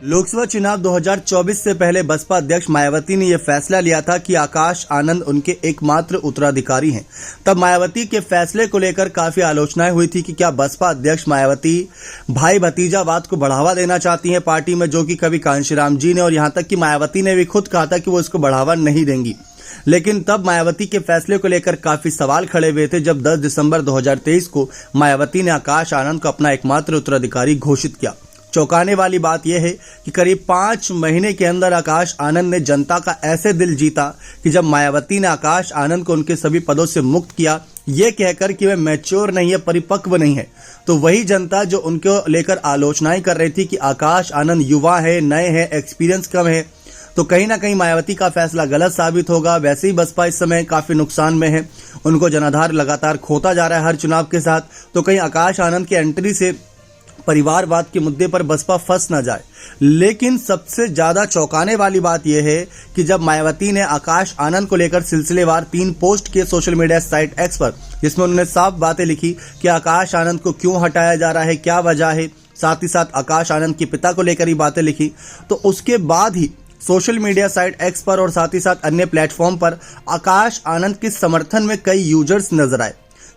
लोकसभा चुनाव 2024 से पहले बसपा अध्यक्ष मायावती ने यह फैसला लिया था कि आकाश आनंद उनके एकमात्र उत्तराधिकारी हैं। तब मायावती के फैसले को लेकर काफी आलोचनाएं हुई थी कि क्या बसपा अध्यक्ष मायावती भाई भतीजावाद को बढ़ावा देना चाहती हैं पार्टी में, जो कि कभी कांशीराम जी ने और यहां तक कि मायावती ने भी खुद कहा था कि वो इसको बढ़ावा नहीं देंगी। लेकिन तब मायावती के फैसले को लेकर काफी सवाल खड़े हुए थे जब 10 दिसंबर 2023 को मायावती ने आकाश आनंद को अपना एकमात्र उत्तराधिकारी घोषित किया। चौंकाने वाली बात यह है कि करीब 5 महीने के अंदर आकाश आनंद ने जनता का ऐसे दिल जीता कि जब मायावती ने आकाश आनंद को उनके सभी पदों से मुक्त किया, ये कहकर कि वह मैच्योर नहीं है, परिपक्व नहीं है, तो वही जनता जो उनको लेकर आलोचनाएं कर रही थी कि आकाश आनंद युवा है, नए हैं, एक्सपीरियंस कम है, तो कहीं ना कहीं मायावती का फैसला गलत साबित होगा। वैसे ही बसपा इस समय काफी नुकसान में है, उनको जनाधार लगातार खोता जा रहा है हर चुनाव के साथ, तो कहीं आकाश आनंद की एंट्री से परिवारवाद के मुद्दे पर बसपा फंस न जाए। लेकिन सबसे ज्यादा चौंकाने वाली बात यह है कि जब मायावती ने आकाश आनंद को लेकर सिलसिलेवार 3 पोस्ट किए सोशल मीडिया साइट एक्स पर, जिसमें उन्होंने साफ बातें लिखी कि आकाश आनंद को क्यों हटाया जा रहा है, क्या वजह है, साथ ही साथ आकाश आनंद के पिता को लेकर ही बातें लिखी, तो उसके बाद ही सोशल मीडिया साइट एक्स पर और साथ ही साथ अन्य प्लेटफॉर्म पर आकाश आनंद के समर्थन में कई यूजर्स नजर आए।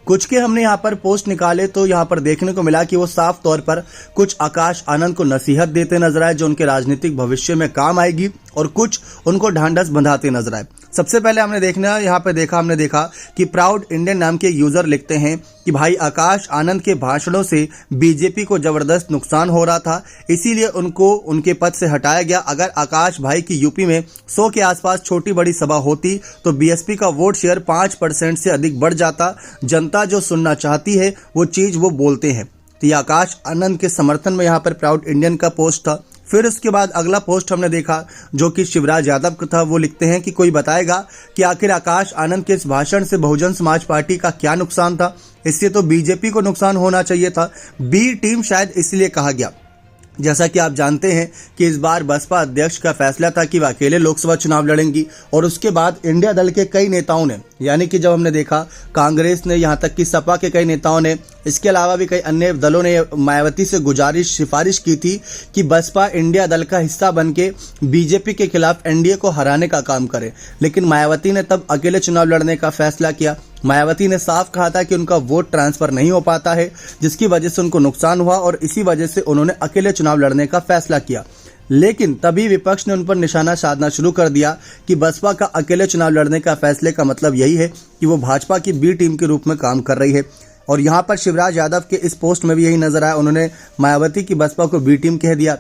कुछ के हमने यहाँ पर पोस्ट निकाले तो यहाँ पर देखने को मिला कि वो साफ तौर पर कुछ आकाश आनंद को नसीहत देते नजर आए जो उनके राजनीतिक भविष्य में काम आएगी, और कुछ उनको ढांढस बंधाते नजर आए। सबसे पहले हमने देखा कि प्राउड इंडियन नाम के यूजर लिखते हैं कि भाई आकाश आनंद के भाषणों से बीजेपी को जबरदस्त नुकसान हो रहा था, इसीलिए उनको उनके पद से हटाया गया। अगर आकाश भाई की यूपी में 100 के आसपास छोटी बड़ी सभा होती तो बीएसपी का वोट शेयर 5% से अधिक बढ़ जाता। जनता जो सुनना चाहती है वो चीज वो बोलते हैं। तो ये आकाश आनंद के समर्थन में यहाँ पर प्राउड इंडियन का पोस्ट था। फिर उसके बाद अगला पोस्ट हमने देखा जो कि शिवराज यादव का था। वो लिखते हैं कि कोई बताएगा कि आखिर आकाश आनंद के इस भाषण से बहुजन समाज पार्टी का क्या नुकसान था। इससे तो बीजेपी को नुकसान होना चाहिए था। बी टीम शायद इसलिए कहा गया। जैसा कि आप जानते हैं कि इस बार बसपा अध्यक्ष का फैसला था कि वह अकेले लोकसभा चुनाव लड़ेंगी, और उसके बाद इंडिया दल के कई नेताओं ने, यानी कि जब हमने देखा कांग्रेस ने, यहाँ तक कि सपा के कई नेताओं ने, इसके अलावा भी कई अन्य दलों ने मायावती से सिफारिश की थी कि बसपा इंडिया दल का हिस्सा बनके बीजेपी के खिलाफ एनडीए को हराने का काम करे। लेकिन मायावती ने तब अकेले चुनाव लड़ने का फैसला किया। मायावती ने साफ कहा था कि उनका वोट ट्रांसफर नहीं हो पाता है, जिसकी वजह से उनको नुकसान हुआ और इसी वजह से उन्होंने अकेले चुनाव लड़ने का फैसला किया। लेकिन तभी विपक्ष ने उन पर निशाना साधना शुरू कर दिया कि बसपा का अकेले चुनाव लड़ने का फैसले का मतलब यही है कि वो भाजपा की बी टीम के रूप में काम कर रही है। और यहाँ पर शिवराज यादव के इस पोस्ट में भी यही नजर आया, उन्होंने मायावती की बसपा को बी टीम कह दिया।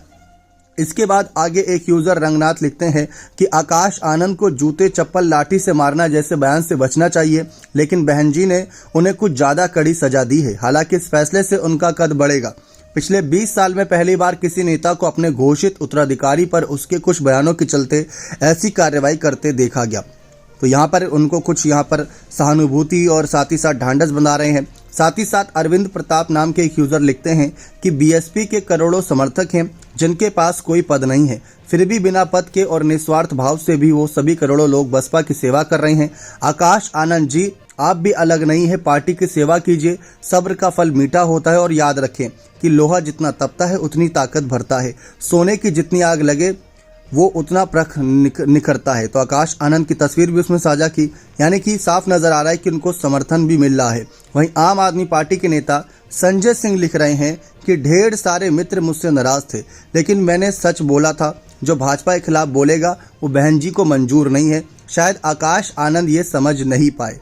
इसके बाद आगे एक यूजर रंगनाथ लिखते हैं कि आकाश आनंद को जूते चप्पल लाठी से मारना जैसे बयान से बचना चाहिए, लेकिन बहन जी ने उन्हें कुछ ज्यादा कड़ी सजा दी है। हालांकि इस फैसले से उनका कद बढ़ेगा। पिछले 20 साल में पहली बार किसी नेता को अपने घोषित उत्तराधिकारी पर उसके कुछ बयानों के चलते ऐसी कार्रवाई करते देखा गया। तो यहाँ पर उनको कुछ यहाँ पर सहानुभूति और साथ ही साथ ढांढस बंधा रहे हैं। साथ ही साथ अरविंद प्रताप नाम के एक यूजर लिखते हैं कि बीएसपी के करोड़ों समर्थक हैं जिनके पास कोई पद नहीं है, फिर भी बिना पद के और निस्वार्थ भाव से भी वो सभी करोड़ों लोग बसपा की सेवा कर रहे हैं। आकाश आनंद जी, आप भी अलग नहीं है, पार्टी की सेवा कीजिए, सब्र का फल मीठा होता है, और याद रखें कि लोहा जितना तपता है उतनी ताकत भरता है, सोने की जितनी आग लगे वो उतना प्रख निखरता है। तो आकाश आनंद की तस्वीर भी उसमें साझा की, यानी कि साफ नजर आ रहा है कि उनको समर्थन भी मिल रहा है। वहीं आम आदमी पार्टी के नेता संजय सिंह लिख रहे हैं कि ढेर सारे मित्र मुझसे नाराज थे, लेकिन मैंने सच बोला था, जो भाजपा के खिलाफ बोलेगा वो बहन जी को मंजूर नहीं है। शायद आकाश आनंद ये समझ नहीं पाए।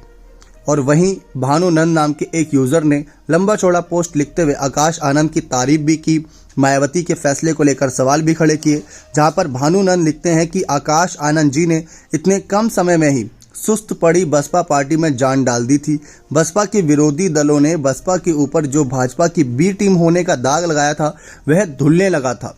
और वहीं भानुनंद नाम के एक यूजर ने लंबा चौड़ा पोस्ट लिखते हुए आकाश आनंद की तारीफ भी की, मायावती के फैसले को लेकर सवाल भी खड़े किए। जहां पर भानुनंद लिखते हैं कि आकाश आनंद जी ने इतने कम समय में ही सुस्त पड़ी बसपा पार्टी में जान डाल दी थी। बसपा के विरोधी दलों ने बसपा के ऊपर जो भाजपा की बी टीम होने का दाग लगाया था वह धुलने लगा था,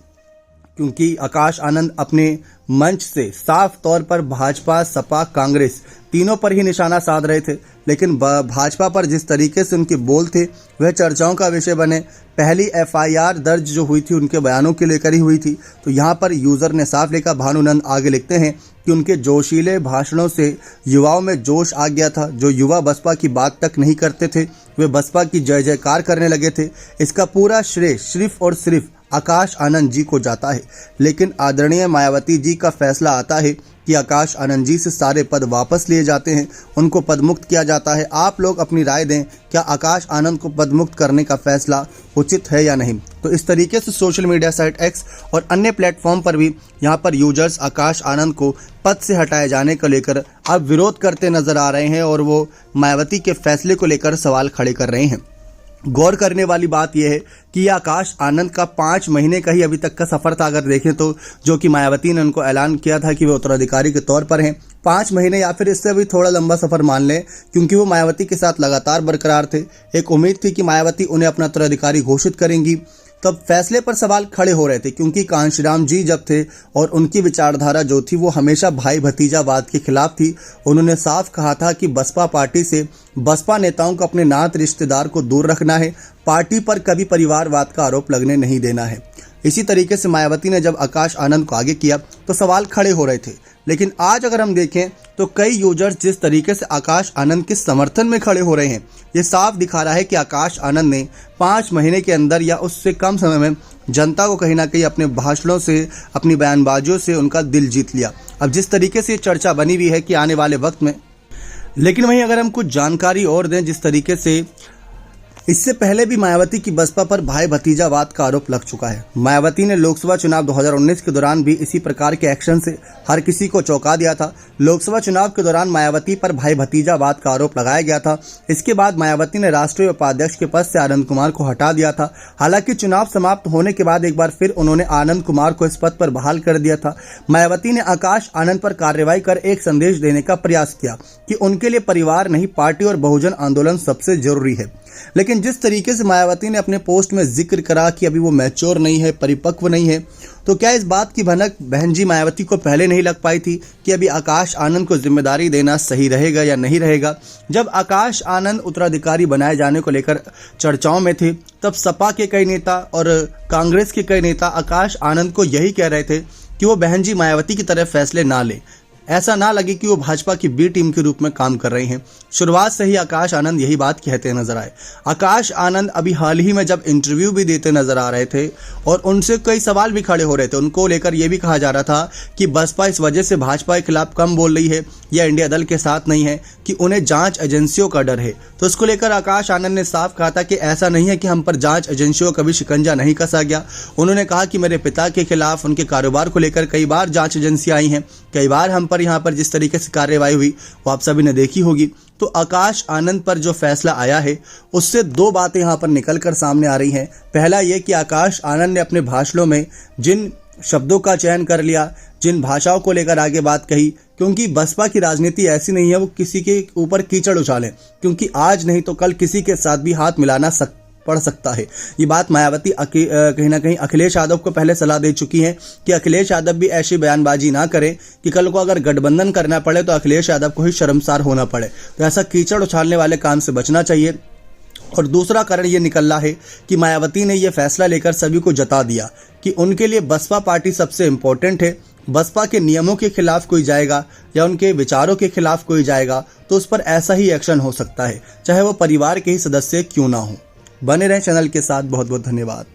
क्योंकि आकाश आनंद अपने मंच से साफ तौर पर भाजपा, सपा, कांग्रेस तीनों पर ही निशाना साध रहे थे। लेकिन भाजपा पर जिस तरीके से उनके बोल थे वह चर्चाओं का विषय बने। पहली एफआईआर दर्ज जो हुई थी उनके बयानों के लेकर ही हुई थी। तो यहाँ पर यूजर ने साफ लिखा, भानुनंद आगे लिखते हैं कि उनके जोशीले भाषणों से युवाओं में जोश आ गया था। जो युवा बसपा की बात तक नहीं करते थे वे बसपा की जय जयकार करने लगे थे। इसका पूरा श्रेय सिर्फ और सिर्फ आकाश आनंद जी को जाता है, लेकिन आदरणीय मायावती जी का फैसला आता है कि आकाश आनंद जी से सारे पद वापस लिए जाते हैं, उनको पदमुक्त किया जाता है। आप लोग अपनी राय दें, क्या आकाश आनंद को पदमुक्त करने का फैसला उचित है या नहीं। तो इस तरीके से सोशल मीडिया साइट एक्स और अन्य प्लेटफॉर्म पर भी यहाँ पर यूजर्स आकाश आनंद को पद से हटाए जाने को लेकर अब विरोध करते नजर आ रहे हैं और वो मायावती के फैसले को लेकर सवाल खड़े कर रहे हैं। गौर करने वाली बात यह है कि यह आकाश आनंद का 5 महीने का ही अभी तक का सफर था, अगर देखें तो, जो कि मायावती ने उनको ऐलान किया था कि वे उत्तराधिकारी के तौर पर हैं। 5 महीने या फिर इससे भी थोड़ा लंबा सफर मान लें, क्योंकि वो मायावती के साथ लगातार बरकरार थे। एक उम्मीद थी कि मायावती उन्हें अपना उत्तराधिकारी घोषित करेंगी। तब फैसले पर सवाल खड़े हो रहे थे, क्योंकि कांशीराम जी जब थे और उनकी विचारधारा जो थी वो हमेशा भाई भतीजावाद के खिलाफ थी। उन्होंने साफ कहा था कि बसपा पार्टी से बसपा नेताओं को अपने नात रिश्तेदार को दूर रखना है, पार्टी पर कभी परिवारवाद का आरोप लगने नहीं देना है। इसी तरीके से मायावती ने जब आकाश आनंद को आगे किया तो सवाल खड़े हो रहे थे, लेकिन आज अगर हम देखें तो कई यूजर्स जिस तरीके से आकाश आनंद के समर्थन में खड़े हो रहे हैं, ये साफ दिखा रहा है कि आकाश आनंद ने 5 महीने के अंदर या उससे कम समय में जनता को कहीं ना कहीं अपने भाषणों से, अपनी बयानबाजियों से उनका दिल जीत लिया। अब जिस तरीके से चर्चा बनी हुई है कि आने वाले वक्त में, लेकिन वहीं अगर हम कुछ जानकारी और दें, जिस तरीके से इससे पहले भी मायावती की बसपा पर भाई भतीजावाद का आरोप लग चुका है। मायावती ने लोकसभा चुनाव 2019 के दौरान भी इसी प्रकार के एक्शन से हर किसी को चौंका दिया था। लोकसभा चुनाव के दौरान मायावती पर भाई भतीजावाद का आरोप लगाया गया था। इसके बाद मायावती ने राष्ट्रीय उपाध्यक्ष के पद से आनंद कुमार को हटा दिया था। हालांकि चुनाव समाप्त होने के बाद एक बार फिर उन्होंने आनंद कुमार को इस पद पर बहाल कर दिया था। मायावती ने आकाश आनंद पर कार्रवाई कर एक संदेश देने का प्रयास किया कि उनके लिए परिवार नहीं, पार्टी और बहुजन आंदोलन सबसे जरूरी है। लेकिन जिस तरीके से मायावती ने अपने पोस्ट में जिक्र करा कि अभी वो मैच्योर नहीं है, परिपक्व नहीं है, तो क्या इस बात की भनक बहन जी मायावती को पहले नहीं लग पाई थी कि अभी आकाश आनंद को जिम्मेदारी देना सही रहेगा या नहीं रहेगा। जब आकाश आनंद उत्तराधिकारी बनाए जाने को लेकर चर्चाओं में थे, तब सपा के कई नेता और कांग्रेस के कई नेता आकाश आनंद को यही कह रहे थे कि वो बहन जी मायावती की तरह फैसले ना ले, ऐसा ना लगे कि वो भाजपा की बी टीम के रूप में काम कर रही हैं। शुरुआत से ही आकाश आनंद यही बात कहते नजर आए। आकाश आनंद अभी हाल ही में जब इंटरव्यू भी देते नजर आ रहे थे और उनसे कई सवाल भी खड़े हो रहे थे, उनको लेकर यह भी कहा जा रहा था कि बसपा इस वजह से भाजपा के खिलाफ कम बोल रही है या इंडिया दल के साथ नहीं है कि उन्हें जांच एजेंसियों का डर है। तो इसको लेकर आकाश आनंद ने साफ कहा था कि ऐसा नहीं है कि हम पर जांच एजेंसियों का भी शिकंजा नहीं कसा गया। उन्होंने कहा कि मेरे पिता के खिलाफ, उनके कारोबार को लेकर कई बार जांच एजेंसियां आई हैं, कई बार हम पर यहाँ पर जिस तरीके से कार्रवाई हुई वो आप सभी ने देखी होगी। तो आकाश आनंद पर जो फैसला आया है उससे 2 बातें यहाँ पर निकलकर सामने आ रही हैं। पहला ये कि आकाश आनंद ने अपने भाषणों में जिन शब्दों का चयन कर लिया, जिन भाषाओं को लेकर आगे बात कही, क्योंकि बसपा की राजनीति ऐसी नहीं है वो किसी के ऊपर कीचड़ उछालें, क्योंकि आज नहीं तो कल किसी के साथ भी हाथ मिलाना पड़ सकता है। ये बात मायावती कहीं ना कहीं अखिलेश यादव को पहले सलाह दे चुकी हैं कि अखिलेश यादव भी ऐसी बयानबाजी ना करें कि कल को अगर गठबंधन करना पड़े तो अखिलेश यादव को ही शर्मसार होना पड़े। तो ऐसा कीचड़ उछालने वाले काम से बचना चाहिए। और दूसरा कारण ये निकल रहा है कि मायावती ने यह फैसला लेकर सभी को जता दिया कि उनके लिए बसपा पार्टी सबसे इम्पोर्टेंट है। बसपा के नियमों के खिलाफ कोई जाएगा या उनके विचारों के खिलाफ कोई जाएगा तो उस पर ऐसा ही एक्शन हो सकता है, चाहे वो परिवार के ही सदस्य क्यों ना हो। बने रहें चैनल के साथ। बहुत बहुत धन्यवाद।